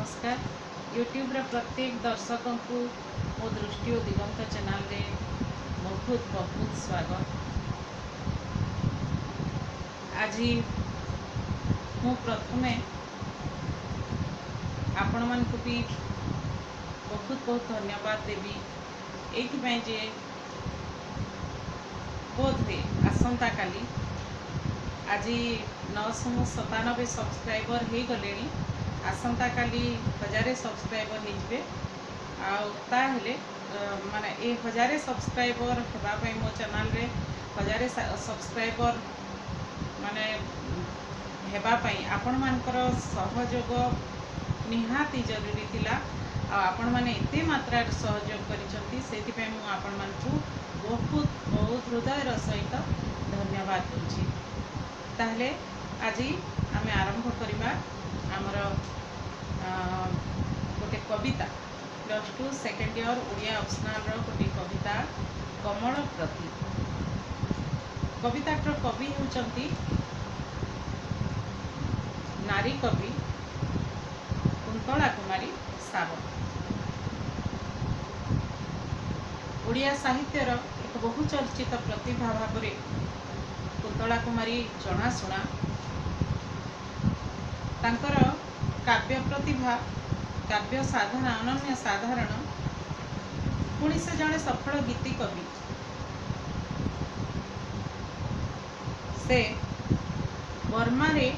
नमस्कार। यूट्यूब रे प्रत्येक दर्शकों को मो दृष्टि और दिगंत चैनल रे बहुत बहुत स्वागत। आज मु प्रथमे आपण मान को भी बहुत बहुत धन्यवाद देवी एइथिपाई जे बोध हुए आसंता काली आज 997 सब्सक्राइबर हो गले। आसंता काली 1000 सब्सक्राइबर हो आले माने ए 1000 सब्सक्राइबर होगापाई मो चैनल रे 1000 सब्सक्राइबर माने हेबापाई आपण मानकर सहयोग निहाती जरूरी थिला। आपण माने एते मात्रा सहयोग करिसंती सेति मु आपण मानकु बहुत बहुत हृदयर सहित धन्यवाद दूची। ताहले आज आमे आरंभ करिबा हमर गोटे कविता +2 सेकेंड ईयर ओडिया ऑप्शनल रो गोटे कविता कमल प्रति। कविताटर कवि होचंती नारी कवि कुंतला कुमारी सावंत। ओडिया साहित्यर एक बहुचर्चित प्रतिभा भाव में कुंतला कुमारी जनाशुना। तांकर काव्य प्रतिभा काव्य साधारण अनन्य साधारण पुणी से जड़े सफल गीति कवि। से बर्मा रे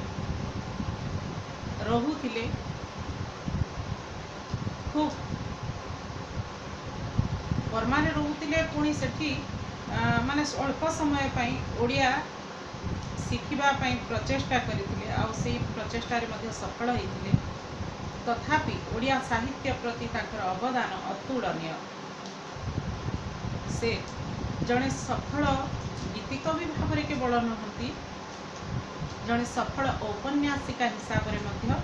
रहुथिले खूब बर्मा रे रहुथिले पुणी सेठी माने अल्प समय पाई ओडिया शिखिबा पाई प्रचेष्टा करिथिले आ से प्रचेष्टा रे मध्ये सफल होइथिले। तथापि ओडिया साहित्य प्रति ताकर अवदान अतुलनीय। से जड़े सफल गीति कवि भाव में केवल नुहति जड़े सफल औपन्यासिका हिसाब से मध्य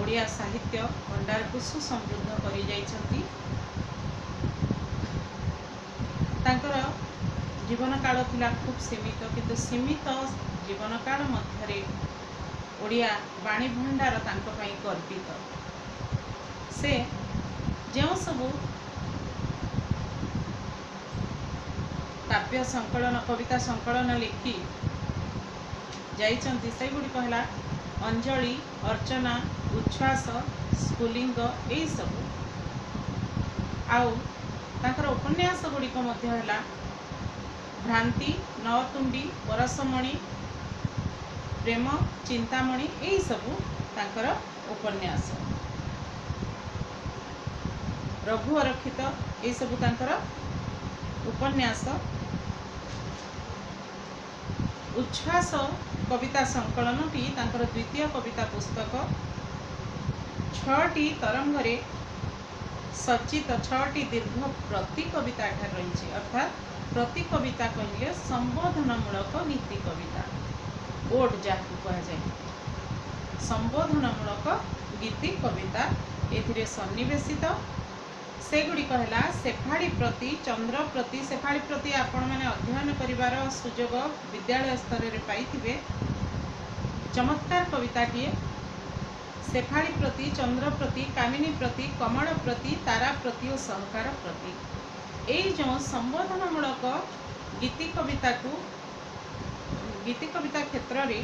ओडिया साहित्य भंडार को सुसमृद्ध करि जाइछंती। तांकर जीवन काल थिला खूब सीमित किंतु सीमित जीवन काल मध्य ओडिया वाणी भंडार तांको पई गर्वित। से जो सबू काव्य संकलन कविता संकलन लिखि जाइछंती से गुडी कहला अंजलि अर्चना उच्छ्वास स्फुलिंग यही सब आउ तांकर उपन्यास गुड़िक है भ्रांति नवतुंडी परसमणि प्रेम चिंतामणि यही सबू तांकर उपन्यास रघु अरक्षित यही सबू तांकर उपन्यास। उच्छ्वास कविता संकलन टी तांकर द्वितीय कविता पुस्तक 6टी तरंगरे सचित 6टी दीर्घ प्रति कविता एठार रही। अर्थात प्रति कविता कहले संबोधनमूलक गीति कविता ओड जहाँ कहुए संबोधनमूलक गीति कविता एथिरे सन्निवेशित से गुड़ी कहला शेफाड़ी प्रति चंद्र प्रति। शेफाड़ी प्रति आपण मैंने अध्ययन करिवार सुजोग विद्यालय स्तर रे पाइथिबे। चमत्कार कविताटीए शेफाड़ी प्रति चंद्र प्रति कामिनी प्रति कमल प्रति तारा प्रति और सहकार प्रति यही जो संबोधनमूलक गीति कविता क्षेत्र रे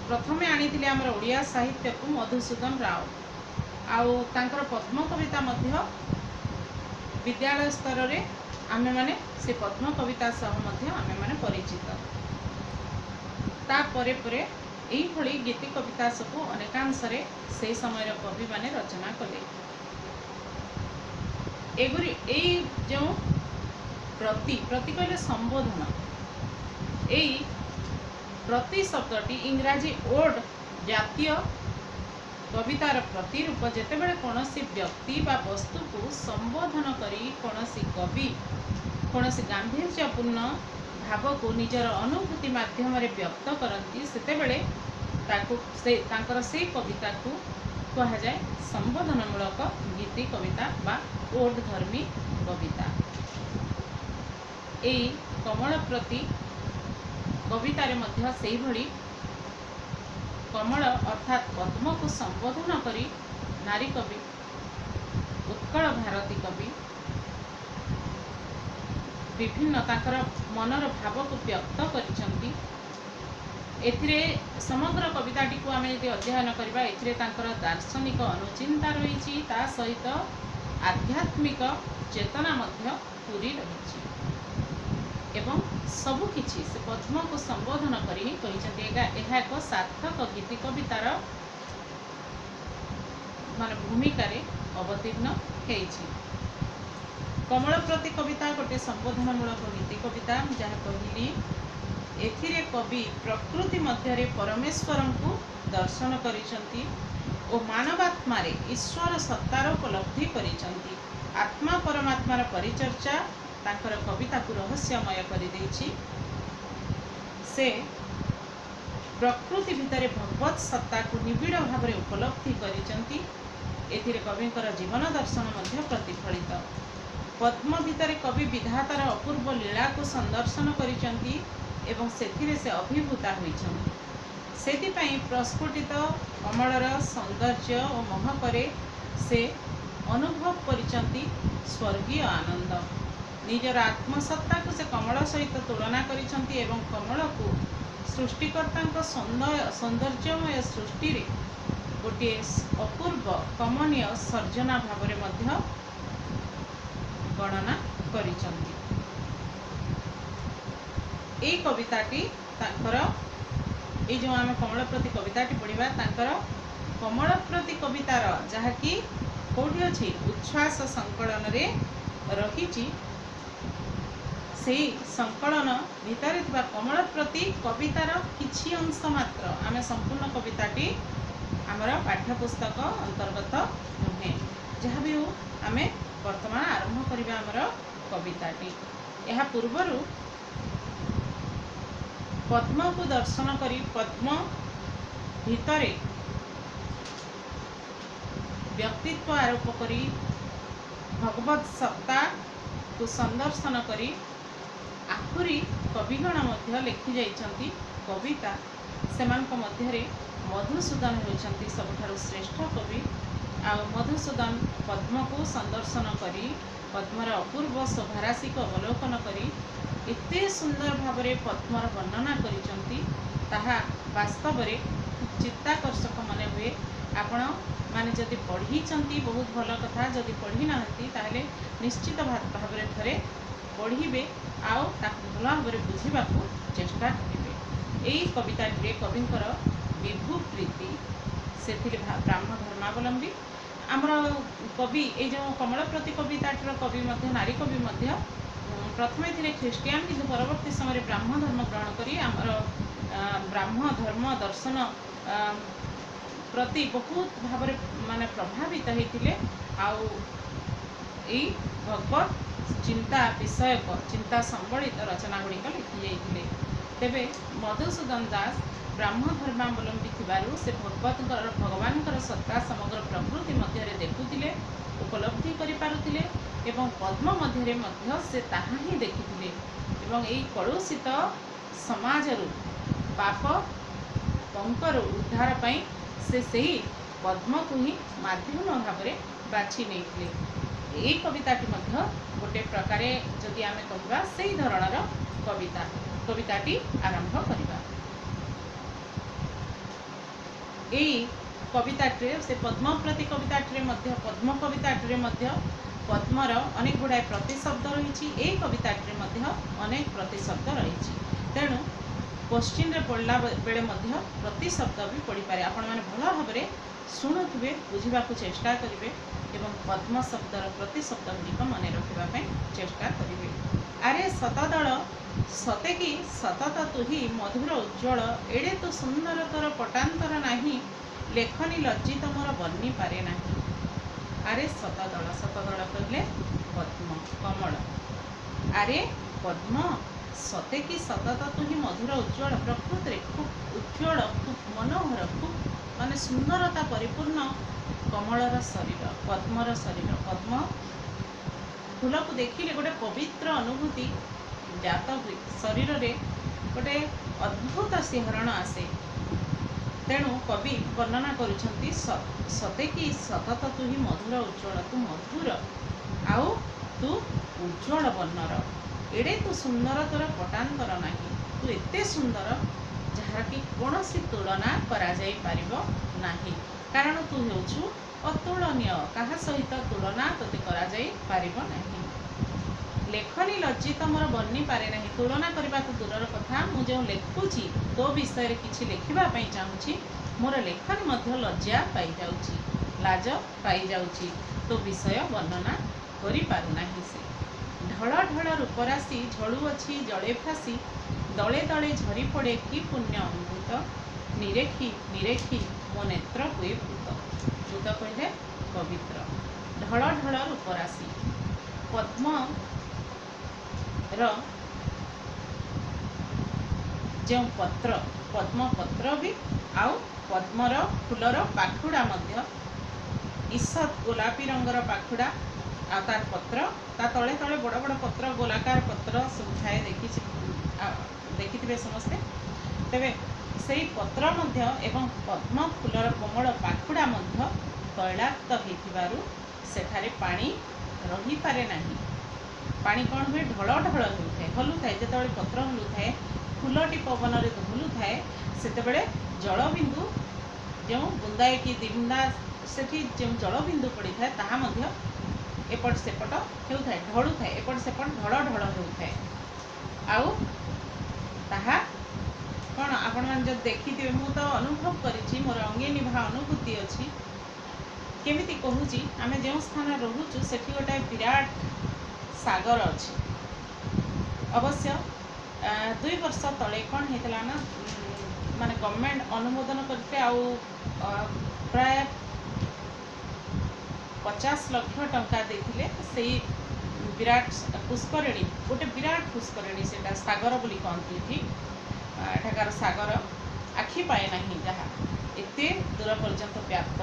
प्रथमे आनी आमर ओडिया साहित्य को मधुसूदन राव आउ तांकर पद्म कविता मध्य विद्यालय स्तर रे आमे माने से पद्म कविता सह मध्य आमे माने परिचित। ता परे परे एही भली गीति कविता सबू अनेकांश रे से समय कवि माने रचना कले। एगुरी एई जो प्रति प्रति कहले संबोधन एई प्रति शब्दटी इंग्राजी ओड जातीय कवितार प्रतिरूप जेतेबेले कोनोसी व्यक्ति बा वस्तु को संबोधन करी कोनोसी कवि कोनोसी गांधीर्यपूर्ण भाव को निजर अनुभूति माध्यम रे व्यक्त करती सेतेबेले ताकू से तांकर से कविता को कहा जाए संबोधनमूलक गीति कविता बा ओड धर्मी कविता। एई कमल प्रति कवितारे मध्य सेही भली कमल अर्थात पद्म को संबोधन करी नारी कवि उत्कल भारती कवि विभिन्न ताकर मनर भाव को व्यक्त करिसंती। एथिरे समग्र कविताटी को आमे यदि अध्ययन करबा एथिरे तांकर दार्शनिक अनुचिंता रही ता सहित आध्यात्मिक चेतना मध्य पूरी रही एवं सबु किछि से पद्म को संबोधन करी कहिसंती। एहा एक सार्थक गीति कवितार मान भूमिका रे अवतीर्ण हेछि। कमल प्रति कविता गोटे संबोधनमूलक नीति कविता जहाँ कहली एथिरे कवि प्रकृति मध्य परमेश्वर को दर्शन करिसंती और मानवात्मा रे ईश्वर सत्तार उपलब्धि करिसंती। आत्मा परमात्मार परिचर्चा तांकर कविता को रहस्यमय करि देछि। से प्रकृति भितर भगवत सत्ता को निबिड़ भाव में उपलब्धि करिसंती। एथिरे कविंकर जीवन दर्शन मध्य प्रतिफलित। पद्म भितर कवि विधातार अपूर्व लीला को संदर्शन करिसंती एवं सेथिरे से अभिभूता होइछंती। सेथिपाई प्रस्फुटित कमलर सौंदर्य और महकरे से अनुभव करिसंती स्वर्गीय आनंद। निजर आत्मसत्ता को से कमल सहित तुलना करिसंती एवं कमल को सृष्टिकर्ता सौंदर्यमय सृष्टि रे गोटे अपूर्व कमनीय सर्जना भाव में मध्य गणना करिसंती। ए कविताटी तांकर ए जो आम कमल प्रति कविताटी पढ़िबा तांकर कमल प्रति कवितार जहाँकि कौटी अछि उच्छ्वास संकलन रे रहिछि सेही संकलन भितर थिबा कमल प्रति कवितार किछि अंश मात्र आमे संपूर्ण कविताटी आमर पाठ्यपुस्तक अंतर्गत नुहे। जहाँ भी हो आमे वर्तमान आरंभ करिबा आमर कविताटी। एहा पूर्वरु पद्म को दर्शन करी पद्म भितरे व्यक्तित्व आरोप करी भगवत सत्ता को संदर्शन करी आखुरी कविगण मध्य लिखि जाइछंती कविता। सेमानक मध्यरे मधुसूदन होइछंती सबठारु श्रेष्ठ कवि। आ मधुसूदन पद्म को संदर्शन करी पद्मर अपूर्व शोभाराशि को अवलोकन करी एते सुंदर भाव में पद्मर वर्णना करिसंती ताहा वास्तव में चित्ताकर्षक मन हुए। आपण माने जदि पढ़ी बहुत भल कथा, जदि पढ़ी ना ताहले निश्चित भाव में थरे पढ़िबे आउ ताकु भल भाव में बुझा चेष्टा करेंगे। यही कविताटी कविंकर विभु प्रीति से ब्राह्म धर्मावलंबी आमर कवि ये जो कमल प्रति कविताटीर कवि मध्य नारी कवि मध्य प्रथमे थे ख्रीष्टियान किंतु परवर्ती समय ब्राह्म धर्म ग्रहण करी आमर ब्राह्म धर्म दर्शन प्रति बहुत भाव माने प्रभावित होते आउ भगवत चिंता विषयक चिंता संबलित रचना गुड़िक लिखि जाइए। तेबे मधुसूदन दास ब्राह्म धर्मावलंबी थिबारु से भगवान सत्ता समग्र प्रकृति मध्य देखुले उपलब्धि करिपारुथिले एवं पद्म मध्य मध्य से ताहा ही देखिथिले एवं एई कलुषित समाजरु पाप पंकर उद्धार पाई से सही पद्म को ही माध्यम भाव में बाछि नेइथिले। एई कविताटी मध्य गोटे प्रकार जदि आमे कहबा सेही धरणर कविताटी आरंभ करिबा। एई कविताटी से पद्म प्रति कविताटी मध्य पद्म कविताटी मध्य पद्मर अनेक गुड़ाए प्रतिशब्द रही। ए कविताटी मध्य अनेक प्रतिशब्द रही। तेणु क्वेश्चन रे पढ़ला बेले मध्य प्रतिशब्द भी पढ़ी पारे। आपण माने भल भाव में शुणुवे बुझा चेष्टा करेंगे एवं पद्म शब्दर प्रतिशब्द गुड़िक मन रखा चेष्टा करेंगे। अरे शतदल सते कि सतत तुही मधुर उज्ज्वल एड़े तो सुंदर तोर पटांतर नाही लेखनी लज्जित मोर बनी पारे नाही। अरे शतदल शतदल कहले पद्म कमल। अरे पद्म सते कि सतत तुही मधुर उज्ज्वल प्रकृति खूब उज्ज्वल खूब मनोहर खूब माने सुंदरता परिपूर्ण कमलर शरीर पद्मर शरीर पद्म फूल को देखिले गोटे पवित्र अनुभूति जात हुए शरीर रे गोटे अद्भुत सिंहरण आसे। तेणु कवि वर्णना करुछंती सते कि सतत तु ही मधुर उज्ज्वल तू मधुर आउ तू उज्ज्वल वर्णर एडे तू सुंदर तोर पटांतर नाही तू एते सुंदर जहाँ कि कौन सी तुलना करा जाई परिबो नाही कारण तू हेउछु अतुलनीय कहा सहित तुलना तोते करा जाई परिबो नाही लेखनी लज्जित मोर बनी पारे नहीं तुलना करने तो दूरर कथा मुझे लेखुची तो विषय किसी लिखापी चाहूँगी मोर लेखनी मध्य लज्जा पाई जाउची लाज पाई जाउची तो विषय वर्णना करि पारुना से ढल ढल रूपराशि झलुअछि जले फासी दले दले झरी पड़े कि पुण्य अमृत निरेखी निरेखी मो नेत्र हुए भूत भूत कहले पवित्र ढल ढल रूपराशि पद्म जो पत्र पद्म पत्र भी आउ पद्मर फूलर पाखुड़ा मध्य ईषत गोलापी रंगर पाखुड़ा आ तार पत्र ता तले तले बड़ बड़ पत्र गोलाकार पत्र सब थाए देखिथिबे समस्ते तेबे सेही पत्र मध्य एवं पद्म फूलर कोमल पाखुड़ा मध्य तैलाक्त होइथिबारु सेठारे पानी रही पारे नाही पानी कौन हुए ढल ढल होता हलु थाए जो पत्र हलु थाए फूलटी पवन हलु थाए से जलबिंदु जो बुंदाए कि दिबुंदा से जो जलबिंदु पड़ी थाए ताहा मध्य एपट सेपट होता है ढलु थाए एपट सेपट ढल ढल होता है आउ ताहा कौन आपण मैंने जब देखिथे मु तो अनुभव करी मोर अंगे निभा अनुभूति अच्छी केमिति कहूँ आम जो स्थान रोचु से गोटे विराट सागर अच्छी अवश्य 2 वर्ष तले कौन होता ना माने गवर्नमेंट अनुमोदन करते प्राय 50 लाख टंका देथिले से विराट पुष्करिणी गोटे विराट पुष्करिणी से सागर बोली कहती थी एठाकार सागर आखि पाए ना जहाँ एते दूर पर्यंत व्याप्त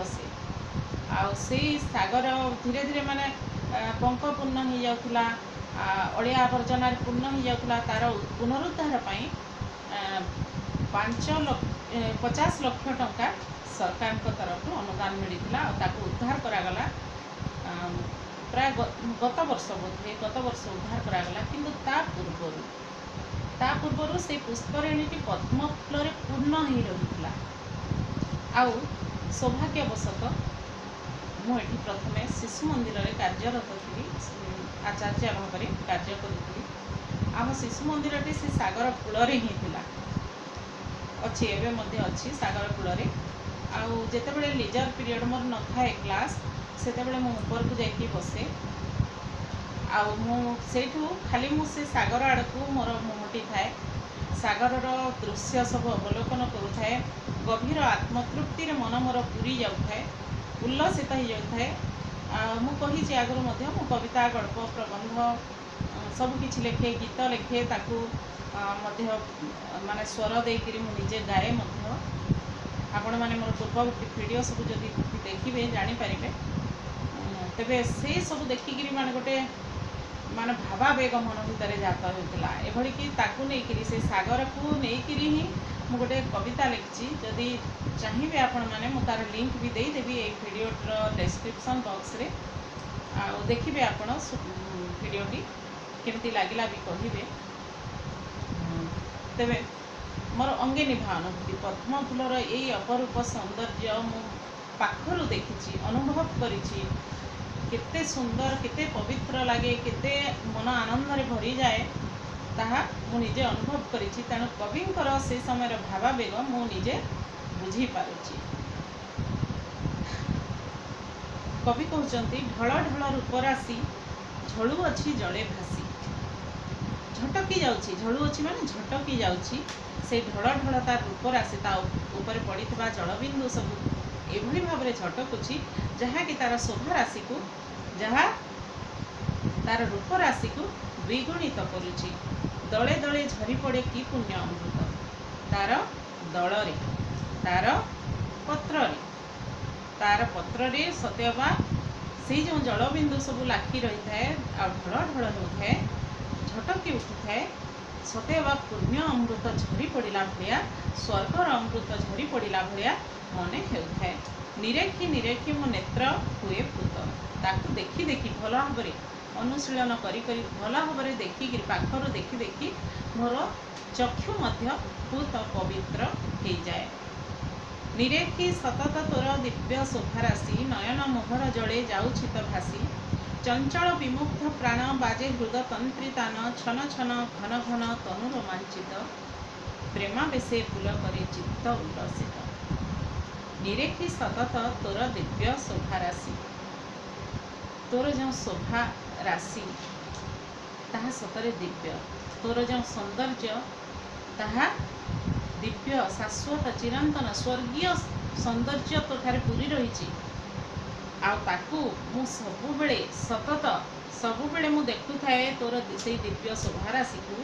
से सागर धीरे धीरे माने पंक पूर्ण हो जाउथला अलिया आवर्जना पूर्ण हो जाउथला तार पुनरुद्धार पाई 50 लाख टंका सरकार तरफ अनुदान मिलता ताको उद्धार करागला प्राय गत वर्ष बोधे गत वर्ष उद्धार करागला किंतु ता पूर्वर से पुष्करिणी पद्म फूल पूर्ण हो रही आउ सौभाग्यवशत मुझे प्रथमे शिशु मंदिर में कार्यरत थी आचार्य भाव में कार्य करी आम शिशु मंदिर से सागर कूल ही था अच्छी एवं अच्छी सागर कूल आउ जितेबले लीजर पीरियड मोर न थाए क्लास से ऊपर को जाकि बसे आठू खाली मुझे सागर आड़ को मोर मुहटी थाए सागर दृश्य सब अवलोकन करुए गभीर आत्मतृप्ति मन मोर पूरी जाए उल्लसित हो जाए मुझे आगुरी मु कविता गल्प प्रबंध सबकि लिखे गीत लिखे ताकू माने स्वर देकर मुझे गाए आपण मैंने मोर पूर्व वीडियो सब जदि देखिए जानीपारे तेरे से सब देखिक माने गोटे माने भावावेग मन भितर जात होता एभली कि ताकू नहीं से सागर को लेकिन ही मु गोटे कविता लिखी जदि चाहिए आपण मैंने मु तार लिंक भी देदेवी ये वीडियो डिस्क्रिप्शन बॉक्स रे देखिए आपण वीडियोटी केमती लगिला भी कहे तेरे मोर अंगे निभा अनुभूति पद्म फूलर यही अपरूप सौंदर्य मु पाखरु देखी अनुभव करी केते सुंदर केते पवित्र लगे केते मन आनंद रे भरी जाए ताहा मु निजे अनुभव करी तेणु कविंकर से समय भावावेग मु निजे बुझी पारुची कवि कहते ढल ढल रूपराशि झलुअछि जले भासी झटकी जाउछि झलुअछि माने झटकी जाउछि से ढल ढल तार रूपराशि ता ऊपर पड़िथिबा जलबिंदु सब एभली भाव में झटकुछि जहाँ कि तार शोभा राशि को जहाँ तार रूप राशि को द्विगुणित करुछि दले दले झरी पड़े कि पुण्य अमृत तार दल तार पत्र सत्यबा से जो जलबिंदु सब लाखी रही है आ ढल ढल होता है झटकी उठू थाए सतेवा पुण्य अमृत झरी पड़ा भाया स्वर्गर अमृत झरी पड़ा भाया मने हेउथाए। निरेखी निरेखी मो नेत्र हुए पूत। ताकू देखी देखी भल भाव अनुशीलन करी भल भाव देखिक पाखर देखी देखी मोर चक्षु मध्य पूत पवित्र हो जाए। निरेखी सतत तोर दिव्य शोभाराशि नयन मोहर जड़े जाऊछि तो भासी। चंचल विमुग्ध प्राण बाजे हृद तंत्रितान छन छन घन घन तनु रोमांचित प्रेमावेशे फूल करे चित्त उल्लसित। निरेखी सतत तोर दिव्य शोभाराशि तोर जो शोभा राशि ताहा सतरे दिव्य। तोर जो सौंदर्य ताहा दिव्य शाश्वत चिरंतन स्वर्गीय सौंदर्य तो ठारे पूरी रही। आकू मु सबुबले सतत सबुबले मु देखु थाए तोर से दिव्य शोभाराशि को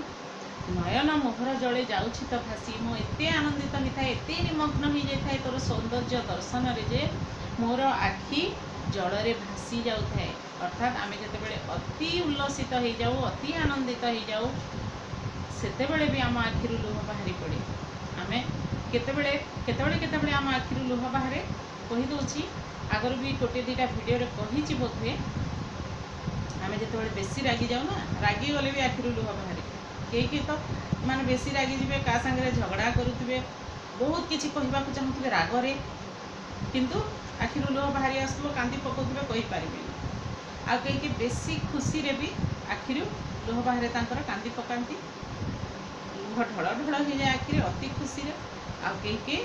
नयन मोहर जड़े जाऊछि तो भासी। मो एते आनंदित होता है एते निमग्न हो जाए तोर सौंदर्य दर्शन रे जे मोर आखि जड़े भासी जाऊ थाए। अर्थात आमे जेतेबेले अति उल्लसित हो जाऊ अति आनंदित हो जाऊ सेतेबेले भी आम आखिरु लुह बाहरी पड़े। आमे केतेबेले केतेबेले केतेबेले आम आखिरु लुह बाहरे कहि दोछि। आगर भी गोटे दुटा भिडियो रे कहिछि बोधे आमे जेतेबेले बेसी रागी जाऊ ना रागी गले भी आखिरु लुह बाहरे। के तो माने बेसी रागी जिबे का संगे झगड़ा करुथिबे बहुत किछि कहबाकू चाहुथिबे रागरे किंतु आखिरु लुह बाहरी आसबो कांदी पकोथिबे कहि पारिबे। आ के बेसी खुशी रे भी आखिरु लुह बाहरे तांकर कांदी पकांती लुह ढळ ढळ हो जाए आखिरे अति खुशी रे। आ के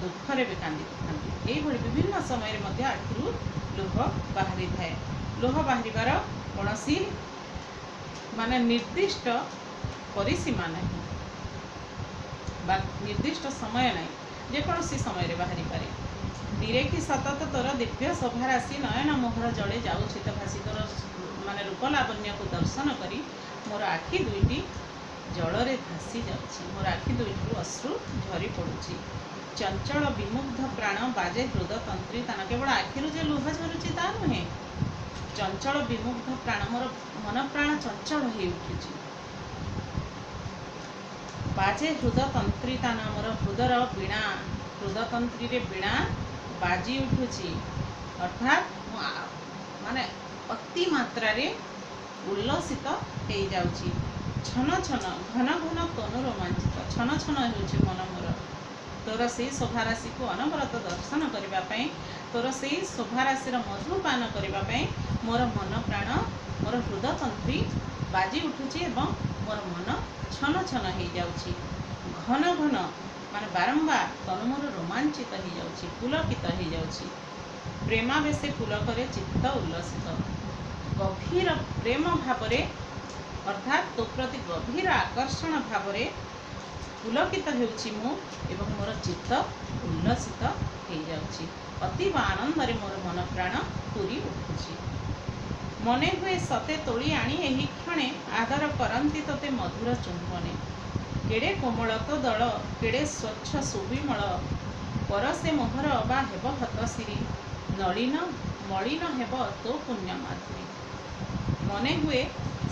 दुखरे भी कांदी पकांती। एई भली विभिन्न समय रे मध्य आखिरु लुह बाहरी थाए। लुह बाहरिबार कोनोसी माने निर्दिष्ट परिसीमा नहीं बा निर्दिष्ट समय नहीं जेकोसी समय रे बाहरी पारे। निरेखी सतत तोर दिव्य शोभाराशि नयन मोहर जड़े जाऊछि तो भासी। तोर माने रूप लावण्य को दर्शन करी मोर आखि दुईटी जड़े भासी जाउछि। मोर आखि दुईटू अश्रु झरी पड़ुछि। चंचल विमुग्ध प्राण बाजे हृद तंत्रितान केवल आखिरु जे लुह झरुछि ता नुहे चंचल विमुग्ध प्राण मोर मन प्राण चंचल हो उठुछि। बाजे हृद तंत्रितान मोर हृदर वीणा हृदतंत्री रे वीणा बाजी उठुछि। अर्थात माने अति मात्रा रे उल्लसित हो जाउछि। छन छन घन घन तनु रोमांचित छन छन होउछि मन मोर तोर से शोभाराशि को अनवरत दर्शन करबा पई तोर से शोभाराशि मधुपान करबा मोर मन प्राण मोर हृदतंत्री बाजी उठुछि एवं मोर मन छन छन हो जाउछि। घन घन माने बारंबार तनु मोर रोमांचित हो जाउछि पुलकित हो जाउछि। प्रेमावेशे फूल करे चित्त उल्लसित। गभीर प्रेम भावरे अर्थात तो प्रति गभीर आकर्षण भावरे पुलकित हेउछि मु एवं मोर चित्त उल्लसित हो जाउछि। अतीव आनंद रे मोर मन प्राण पूरी उठुछि। मने हुए सते तोली आनी एही क्षणे आदर करंती तते मधुर चुंबने। केड़े कोमल तो दल केड़े स्वच्छ सुविमल परसे मोहर बा हेब हतशिरी नलिन मलिन हेब तो पुण्य माधुरी। मने हुए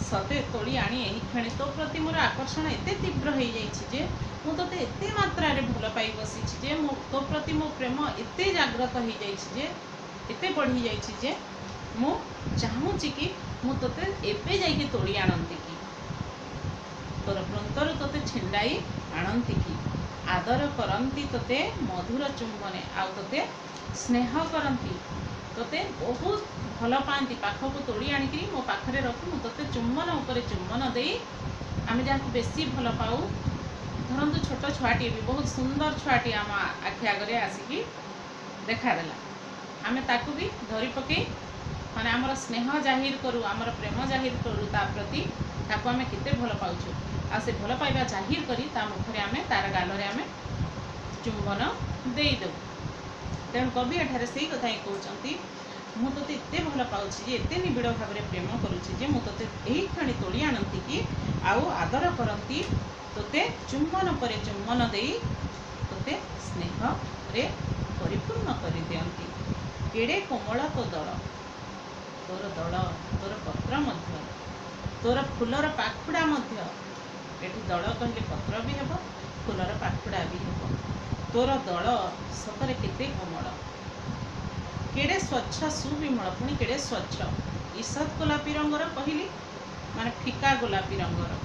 सते तोली आनी एही क्षणे तो प्रति मोर आकर्षण एते तीव्र हो जाइछि जे मु तते एते मात्रा रे भल पाई बसिछि जे मो तो प्रति मो प्रेम एते जागृत हो जाइछि जे एते बढ़ी जाइछि जे मु चाहूछि कि मु तते एबे जाइके तोली आनंती कि तोर प्रंतर तते छिंडाई आनंती कि आदर करंती तते मधुर चुंबने आ तते स्नेह करंती तते बहुत भल पाती पाखक तोड़ी आणिकी मो पाखरे रखी मु तते चुम्बन उपरे चुम्बन दे आम जहाँ बेसी भल पाऊ धरतु छोट छुआटी भी बहुत सुंदर छुआटी आम आखि आगे आसिकी देखादेला आम ताकू भी धरी पकई माने आमर स्नेह जाहिर करूँ आमर प्रेम जाहिर करूँ ता प्रति ताकू आम केते भल पाउछु आ से भल पाइबा जाहिर करी ता मुखरे आम तार गालरे आम चुंबन देदेव। तेणु कवि एठारे से कथा ही कहते मु तोते एते भल पाउछि जे एते निबिड़ भाव में प्रेम करुछि जे मु तोते एही क्षणी तोड़ी आनती कि आउ आदर करती तोते चुम्बन परे चुम्बन देई तोते स्नेह रे परिपूर्ण कर दियंती। केड़े कोमल तो दल तोर दल तोर पत्र मध्य तोर फुलर पाखुड़ा मध्य एठी दल कहले पत्र भी हेब फुलर पाखुड़ा भी हेब तोर दल सतरे केते कोमल केड़े स्वच्छ सुविमल पुणी केड़े स्वच्छ ईषद गोलापी रंगर कहली माने फिका गोलापी रंगर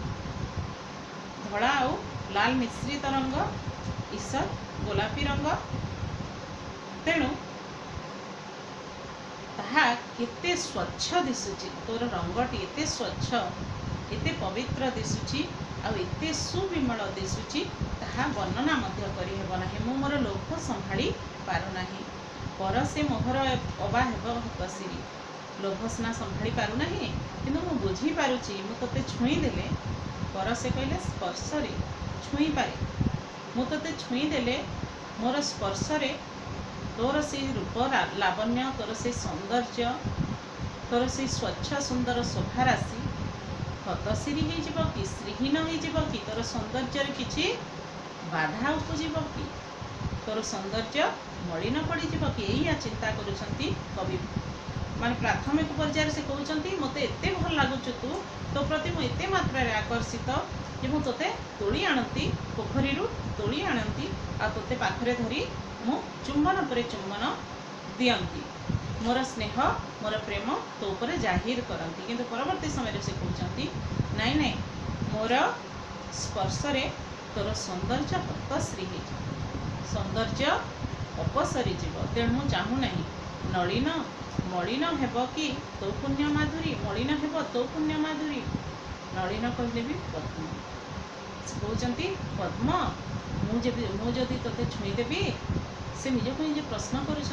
धड़ा आउ लाल मिश्रित रंग ईषद गोलापी रंग तेणु ताहा केते स्वच्छ दिसुची तोर रंगटी एते स्वच्छ एते पवित्र दिसुची आ एते सुविमल दिसुची ताहा वर्णना मध्य करि हेब नाही मु मोर लोभ संभाळी पारु नाही पर से मोहर अबा हेब हतसिरी लोभ स्ना संभाळी पारु नाही किंतु मु बुझी पारुची मु तते छुई देले पर से कहले स्पर्श रे छुई पारे मु तते छुई देले मोर स्पर्श रे तोर से रूप लावण्य तोर से सौंदर्य तोर से स्वच्छ सुंदर शोभा राशि हतसिरी हो कि श्रीहीन हो कि तोर सौंदर्य किछि बाधा उपजीव कि तोर सौंदर्य मलिन पड़ीज कि यही चिंता करुछंती कवि माने प्राथमिक पर्यायर से कहउछंती मते एते भल लागुछ तू तो प्रति मु एते मात्रा रे आकर्षित जे मु तोते तोड़ी आनती पोखरी रु तोड़ी आनती आ तोते पाखरे धरी मु चुंबन परे चुंबन दियंती मोर स्नेह मोर प्रेम तो ऊपर जाहिर करती किंतु परवर्ती समय से कहउछंती नाई नाई मोर स्पर्श रे तोर सौंदर्य हतश्री हो सौंदर्य अपसरी जीव तेणु मु चाहू नहीं नलिन मलिन हेब कि तो पुण्य माधुरी मलिन हेब तो पुण्य माधुरी नलिन कहले भी पद्म कहते पद्म मुझे तोते छुईदेवी से निज को निजे प्रश्न करुँच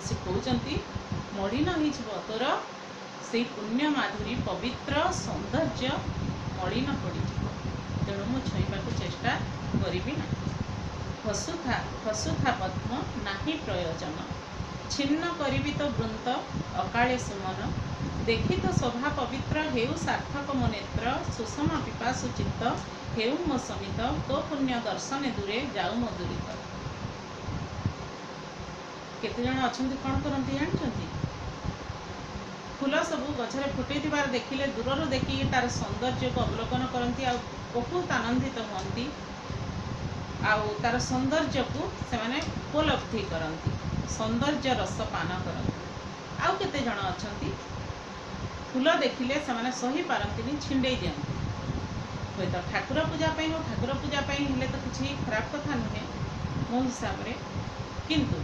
से कहते मलिन हो तोर से पुण्य माधुरी पवित्र सौंदर्य मलिन पड़ तेणु मु छुईबा चेष्टा करी ना हसुथा हसुथा पद्म नाही प्रयोजन छिन्न करी तो वृंत अकाले सुमन देखी तो शोभा पवित्र हेउ सार्थक मो नेत्र सुषम पिपासु चित्त हेउ मो समित तो पुण्य दर्शन दूरे जाऊ मो दूरित केते जण अछंती कौन करती जानते फूल सबू गछरे फुटे देखिले दूर देखिए तार सौंदर्य को अवलोकन करती आ बहुत आनंदित होती आउ तार सौंदर्य को से माने उपलब्धि करती सौंदर्य रस पान करती आउ केते जण अछंती फूल देखिले से माने सही पारंती छिंडे दियंती हुए तो ठाकुर पूजा हो ठाकुर पूजा हेले तो किसी खराब कथा नुहे मो हिसाब रे किंतु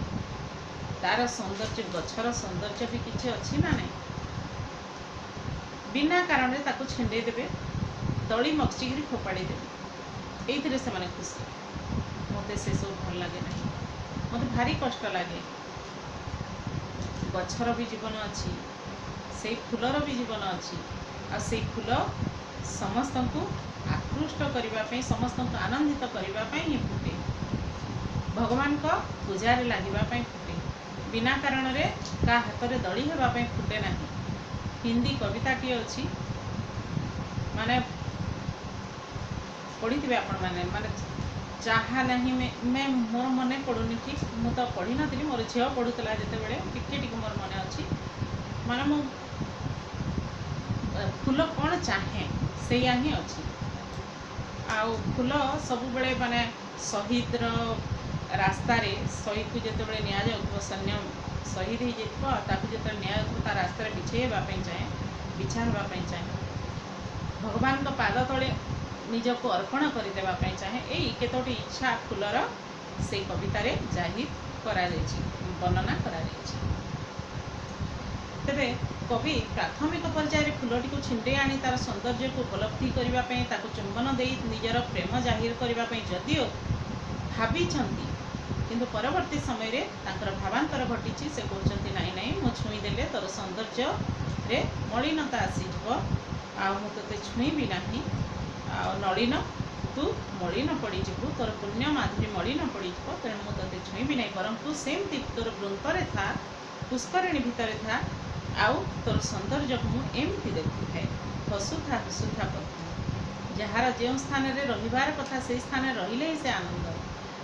तार सौंदर्य गछर सौंदर्य भी किसी अच्छी ना नहीं बिना कारण ताको छिंडे देवे दली मक्चिकी फोपाड़ी देवे ये से माने खुशी मत से सब भल लगे ना मत भारी कष्ट लगे गछर भी जीवन अच्छी से फूलर भी जीवन अच्छी आ से फूल समस्त को आकृष्ट करने समस्त को आनंदित करने ही फुटे भगवान को पूजार लगे फुटे बिना कारण रे का हाथ में दली होगापी फुटे ना हिंदी कविताटी अच्छी माने पढ़ी थे आपण मैंने माने चाहा नहीं मैं मोर मन पड़ूनी ठीक मुझे तो पढ़ी नी मोर झील पढ़ुला जिते टिके मोर मन अच्छी माने मु फूल कौन चाहे से ही अच्छी आउ फूल सब बड़े माने शहीद रास्ता शहीद को जिते नि सैन्य शहीद हो जो न्याय रास्ता बिछाइवाई चाहे बिछा होगापी चाहे भगवान को पाद तले निजक अर्पण करदेवाई चाहे यही केतोटी इच्छा फूलर से कवितार जाहिर करा वर्णना करा तेरे कवि प्राथमिक पर्यायर फूलटी को छिंडे आनी तार सौंदर्य को उपलब्धि करने चुंबन दे निजर प्रेम जाहिर करने जदिओ भावी किंतु परवर्ती समय रे तांकर भावांतर घटी से कहते नाई नाई मु छुईदेले तोर सौंदर्य रे मलिनता आसीज आते छुईबी ना नलिन तू मलिन पड़ीजु तोर पुण्य माधुरी मलिन पड़ीज तेणु मुझे छुईबी ना बरं तू सेमती तोर वृंतरे था पुष्करिणी भितर था आउ तोर सौंदर्य को मुझे देखु थाए हसुथा हसुथा पद्म जार जो स्थान रे रहिबार कथा से स्थान रहिले ही से आनंद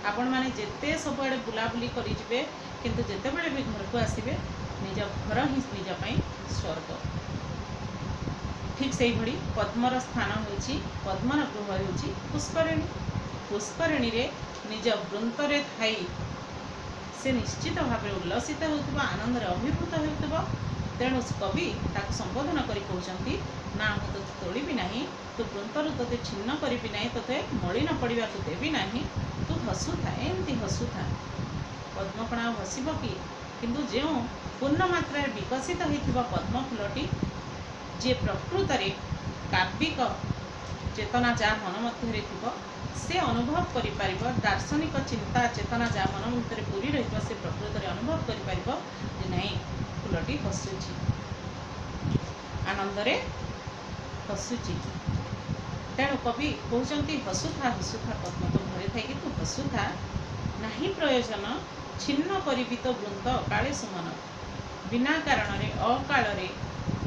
आपण मैंने जिते सबुआड़े बुलाबुली करेंगे किंतु जिते बड़े भी घर को आसबे निज घर ही निजपाई स्वर्ग ठीक से भली पद्मर स्थान होची पद्मर गृह होची पुष्करिणी। पुष्करिणी रे निज वृंतरे थाई से निश्चित भाव में उल्लसित होउतबा आनंद अभिभूत होउतबा। तेणु कवि ताक संबोधन करी कहउचंती ना मु तो तोड़बी नहीं तू वृंतरु तोते छिन्न करी नहीं तोते मଳି न पड़वा को देवी नहीं तू हसुथा एमती हसुथा। पद्मकणा हसब कि किंतु जो पूर्ण मात्रा विकसित होइथिबा पद्म फूलटी जे प्रकृत रे काव्यिक चेतना जा मन मध्य थिबो से अनुभव करि परिबो। दार्शनिक चिंता चेतना जा मन मध्य पूरी रहिबो से प्रकृत रे अनुभव करि परिबो जे नहीं फूलटी हसुची आनंद रे हसुची। तेणु कवि कहते हसुथा हसुथा पद्म तो घरे थी तू हसुथा नहीं प्रयोजन छिन्न करी तो वृंत काले सुमन बिना कारण रे अकाल रे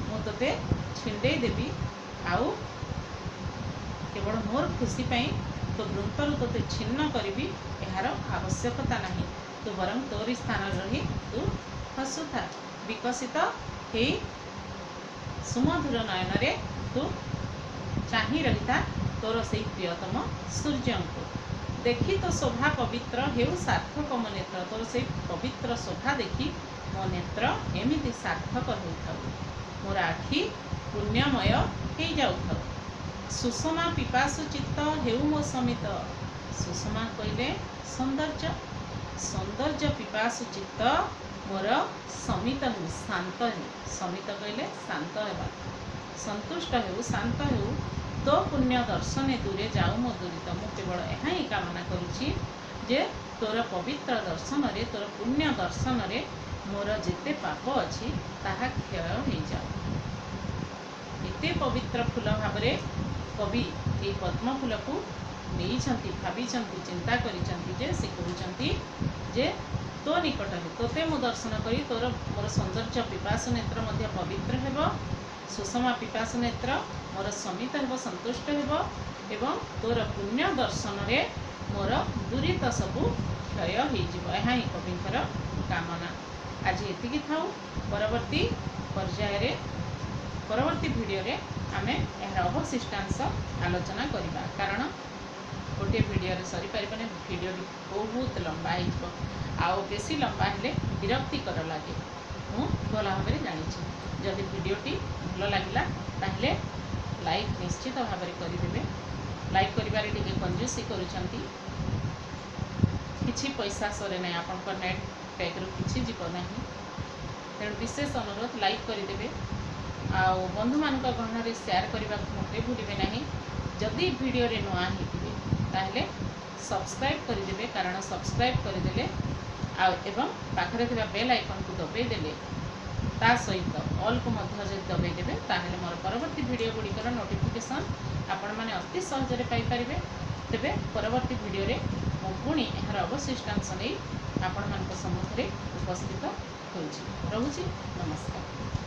मु तोते छिंडे देवी आउ केवल मोर खुशी पाई तो वृंतरु तोते छिन्न करी यार आवश्यकता नहीं तू बरं तोरी स्थान रही तू हसुथा विकसित हे सुमधुर नयन रे तू चाही रहिता तोर से प्रियतम सूर्य को देखी तो शोभा पवित्र हेउ सार्थक मो नेत्र तोर से पवित्र शोभा देखी मो नेत्र एमिति सार्थक होता मोर आखि पुण्यमय हो जाऊ। सुषमा पिपासु चित्त हेउ मो समित सुषमा कहले सौंदर्य सौंदर्य पिपासु चित्त मोर समित हो शांत हो समित कहले शांत हेबा संतुष्ट हो शांत हो तो पुण्य दर्शने दूरे जाऊ मो दूरित मु केवल यह ही कामना करुच्ची जे तोर पवित्र दर्शन रे तोर पुण्य दर्शन रे मोर जेते पाप अच्छी ताहा क्षय हो जाऊ। एते पवित्र फूल भाव रे कवि ये पद्म फूल को नहीं भावी चिंता करिसंती जे से कहउचंती जे तो निकट में तोते मु दर्शन करी तोर मोर सौंदर्य पिपासु नेत्र मध्य पवित्र हेबो सुषमा पिपासु नेत्र मोर समित हेबो संतुष्ट हेबो एवं तोर पुण्य दर्शन रे मोर दुरित सबु क्षय हो जिवो एहा ही कविंकर कामना। आज एतिकी थाउ परवर्ती पर्याय रे परवर्ती वीडियो रे आमे एहार अवशिष्टांश आलोचना करिबा कारण गोटे वीडियो रे सरी पारिबने वीडियो बहुत लंबा हो आउ बेसी लंबा हेले विरक्तिकर लगे मु भल भाव में जानी। जदि वीडियोटी भल लगिला ताहले लाइक निश्चित भाव में करदे लाइक करिबारे टिके कंजूसी करूछंती किछि पैसा सरे नहीं आपन नेट पैक रु किछि जीव नहीं तेणु विशेष अनुरोध लाइक करदे आउ बंधु मान गहन रे शेयर करने मते भूलिबे नहीं। जदि वीडियो रे नुआ हेतिबे ताहले सब्सक्राइब करदे कारण सब्सक्राइब करदेले एवं पाखरे थिबा बेल आइकन को दबाई देले ता सहित ऑल को मध्य जब दबाई देबे ताहले मोर परवर्ती वीडियो गुड़िकर नोटिफिकेशन आपण माने अति सहज रे पाई परिबे। तेबे परवर्ती वीडियो रे मो पुणी एहार अवशिष्टांश नहीं आपण मान सम्मुख रे उपस्थित होउछि। रहुछि नमस्कार।